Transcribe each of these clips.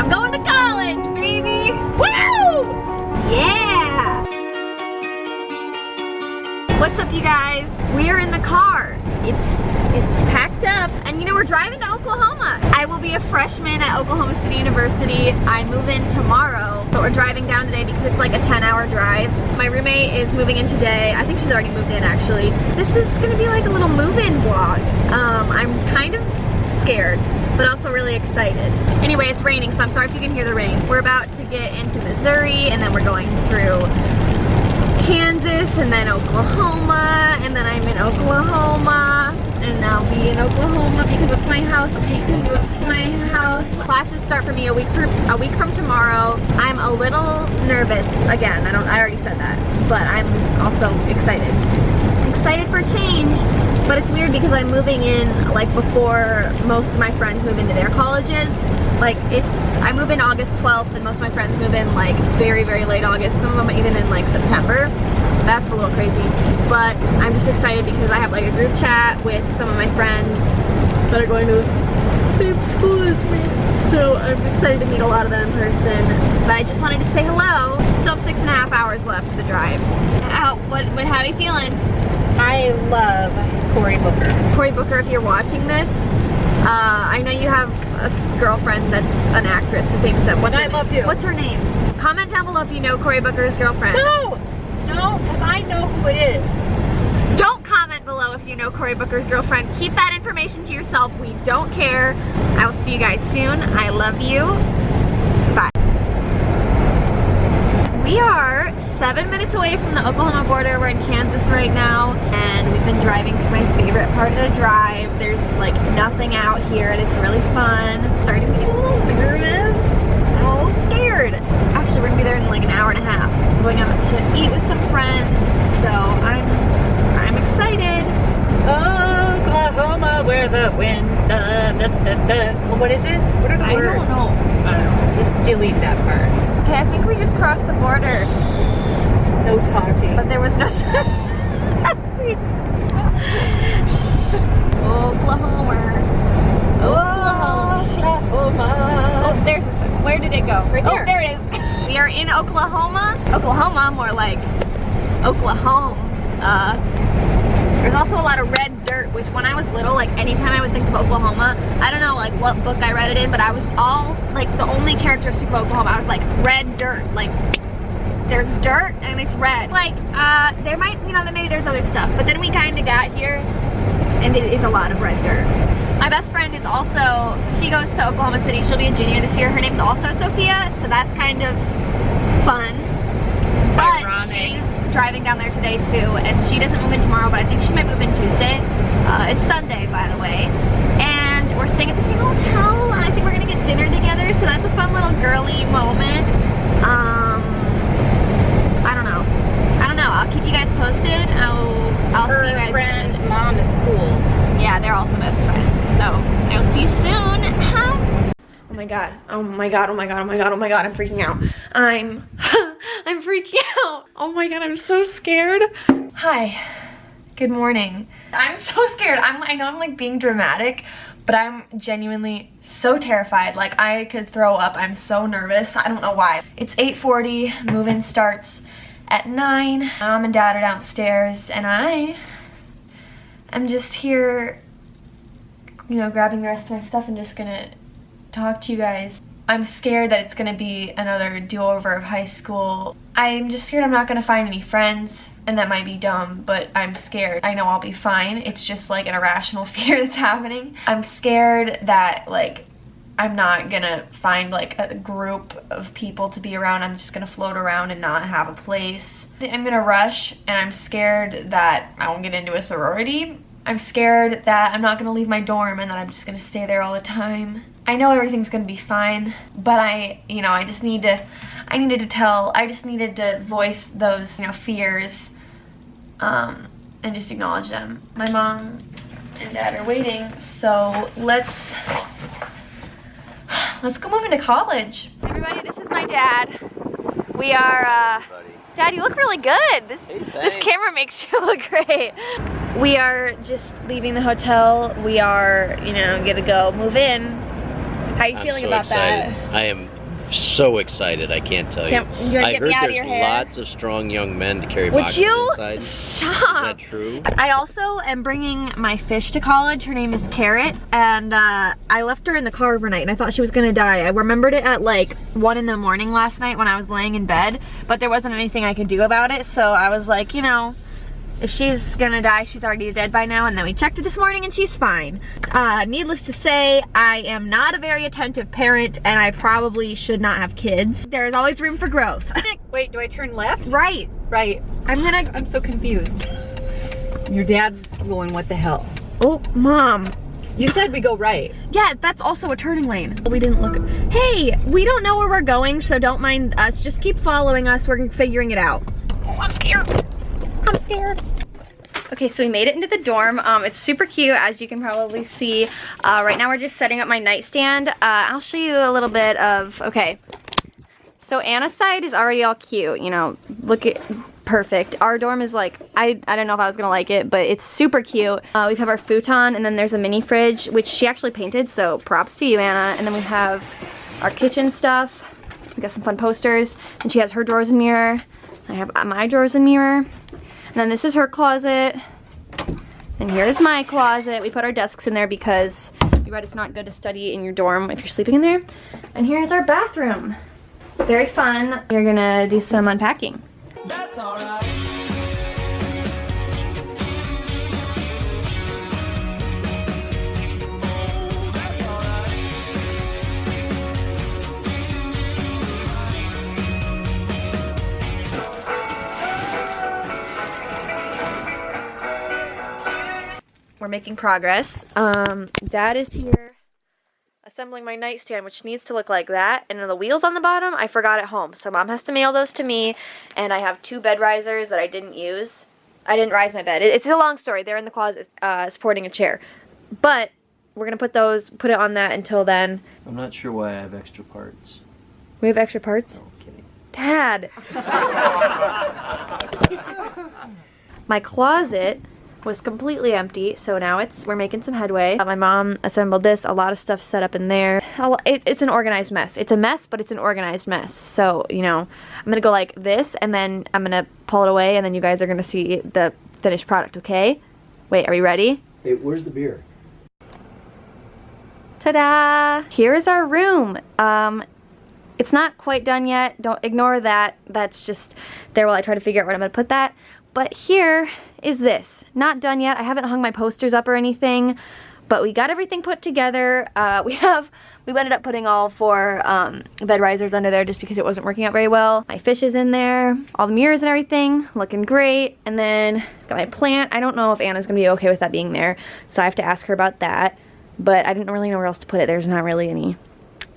I'm going to college, baby! Woo! Yeah! What's up, you guys? We are in the car. It's packed up, and you know, we're driving to Oklahoma. I will be a freshman at Oklahoma City University. I move in tomorrow, but we're driving down today because it's like a 10-hour drive. My roommate is moving in today. I think she's already moved in, actually. This is gonna be like a little move-in vlog. I'm kind of scared, but also really excited. Anyway, it's raining, so I'm sorry if you can hear the rain. We're about to get into Missouri, and then we're going through Kansas, and then Oklahoma, and then I'm in Oklahoma, and I'll be in Oklahoma because it's my house. It's my house. Classes start for me a week from tomorrow. I'm a little nervous again. I already said that, but I'm also excited. Excited for change, but it's weird because I'm moving in like before most of my friends move into their colleges. Like I move in August 12th, and most of my friends move in like very, very late August. Some of them even in like September. That's a little crazy, but I'm just excited because I have like a group chat with some of my friends that are going to the same school as me. So I'm excited to meet a lot of them in person, but I just wanted to say hello. Still 6.5 hours left of the drive. How are you feeling? I love Cory Booker. Cory Booker, if you're watching this, I know you have a girlfriend that's an actress, a famous one. I love you. What's her name? Comment down below if you know Cory Booker's girlfriend. No! Don't, because I know who it is. Don't comment below if you know Cory Booker's girlfriend. Keep that information to yourself. We don't care. I will see you guys soon. I love you. Bye. We are 7 minutes away from the Oklahoma border. We're in Kansas right now, and we've been driving through my favorite part of the drive. There's like nothing out here, and it's really fun. Starting to get a little nervous. I'm a little scared. Actually, we're gonna be there in like an hour and a half. I'm going out to eat with some friends, so I'm excited. Oklahoma, where the wind. Well, what is it? What are the words? I don't know. I don't know. Just delete that part. Okay, I think we just crossed the border. No talking. But there was no Oklahoma. Oh, there's a sign. Where did it go? Right there. Oh, there it is. We are in Oklahoma. Oklahoma, more like Oklahoma. There's also a lot of red dirt, which when I was little, like anytime I would think of Oklahoma, I don't know like what book I read it in, but I was all like the only characteristic of Oklahoma, I was like red dirt, like there's dirt and it's red. Like there might, you know, maybe there's other stuff, but then we kind of got here and it is a lot of red dirt. My best friend is also, she goes to Oklahoma City, she'll be a junior this year. Her name's also Sophia, so that's kind of fun. But ironic. She's driving down there today too, and she doesn't move in tomorrow, but I think she might move in Tuesday. It's Sunday, by the way, and we're staying at the same hotel, and I think we're gonna get dinner together, so that's a fun little girly moment. I don't know. I'll keep you guys posted. I'll see you guys. Her friend's mom is cool. Yeah, they're also best friends, so I'll see you soon. Oh my god, oh my god, oh my god, oh my god, oh my god, I'm freaking out. I'm freaking out. Oh my god, I'm so scared. Hi, good morning. I'm so scared. I know I'm like being dramatic, but I'm genuinely so terrified. Like I could throw up. I'm so nervous. I don't know why. It's 8:40, move-in starts at 9. Mom and dad are downstairs, and I'm just here, you know, grabbing the rest of my stuff and just gonna talk to you guys. I'm scared that it's gonna be another do-over of high school. I'm just scared I'm not gonna find any friends, and that might be dumb, but I'm scared. I know I'll be fine. It's just like an irrational fear that's happening. I'm scared that like I'm not gonna find like a group of people to be around. I'm just gonna float around and not have a place. I'm gonna rush, and I'm scared that I won't get into a sorority. I'm scared that I'm not gonna leave my dorm and that I'm just gonna stay there all the time. I know everything's gonna be fine, but I just needed to voice those, you know, fears, and just acknowledge them. My mom and dad are waiting, so let's go move into college. Everybody, this is my dad. We are, Dad, you look really good. This camera makes you look great. We are just leaving the hotel. We are, you know, gonna go move in. How are you feeling about that? I am so excited, I can't tell you. You want to I get heard me out of there's your hair? lots of strong young men to carry Would boxes you inside. stop? Is that true? I also am bringing my fish to college. Her name is Carrot, and I left her in the car overnight, and I thought she was gonna die. I remembered it at like 1 in the morning last night when I was laying in bed, but there wasn't anything I could do about it, so I was like, you know, if she's gonna die, she's already dead by now. And then we checked it this morning and she's fine. Needless to say, I am not a very attentive parent and I probably should not have kids. There's always room for growth. Wait, do I turn left? Right. Right. I'm so confused. Your dad's going, what the hell? Oh, Mom. You said we go right. Yeah, that's also a turning lane. We didn't look. Hey, we don't know where we're going, so don't mind us. Just keep following us. We're figuring it out. Oh, I'm scared. I'm scared. Okay, so we made it into the dorm. It's super cute, as you can probably see. Right now we're just setting up my nightstand. I'll show you a little bit of, okay. So Anna's side is already all cute, you know, look at, perfect. Our dorm is like, I don't know if I was gonna like it, but it's super cute. We have our futon, and then there's a mini fridge, which she actually painted, so props to you, Anna. And then we have our kitchen stuff. We got some fun posters, and she has her drawers and mirror. I have my drawers and mirror. And then this is her closet. And here is my closet. We put our desks in there because you read it's not good to study in your dorm if you're sleeping in there. And here's our bathroom. Very fun. We're gonna do some unpacking. That's all right. We're making progress. Dad is here assembling my nightstand, which needs to look like that. And the wheels on the bottom, I forgot at home. So Mom has to mail those to me. And I have 2 bed risers that I didn't use. I didn't rise my bed. It's a long story. They're in the closet supporting a chair. But we're going to put it on that until then. I'm not sure why I have extra parts. We have extra parts? No, I'm kidding. Dad! My closet was completely empty, so now we're making some headway. My mom assembled this, a lot of stuff set up in there. It's an organized mess. It's a mess, but it's an organized mess. So, you know, I'm gonna go like this, and then I'm gonna pull it away, and then you guys are gonna see the finished product, okay? Wait, are we ready? Hey, where's the beer? Ta-da! Here is our room. It's not quite done yet. Don't ignore that. That's just there while I try to figure out where I'm gonna put that. But here is this. Not done yet. I haven't hung my posters up or anything, but we got everything put together. We ended up putting all 4 bed risers under there just because it wasn't working out very well. My fish is in there, all the mirrors and everything, looking great. And then got my plant. I don't know if Anna's gonna be okay with that being there, so I have to ask her about that. But I didn't really know where else to put it. There's not really any,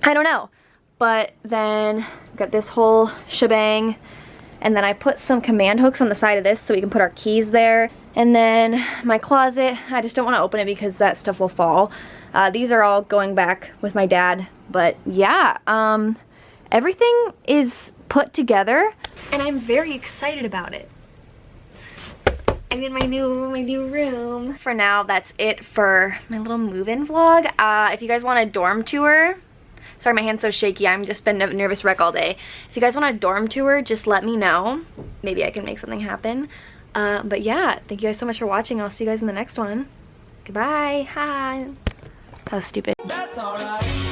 I don't know. But then got this whole shebang. And then I put some command hooks on the side of this so we can put our keys there. And then my closet, I just don't want to open it because that stuff will fall. These are all going back with my dad. But yeah, everything is put together and I'm very excited about it. I'm in my new room. For now, that's it for my little move-in vlog. If you guys want a dorm tour, sorry, my hand's so shaky. I've just been a nervous wreck all day. If you guys want a dorm tour, just let me know. Maybe I can make something happen. But yeah, thank you guys so much for watching. I'll see you guys in the next one. Goodbye. Hi. That was stupid. That's all right.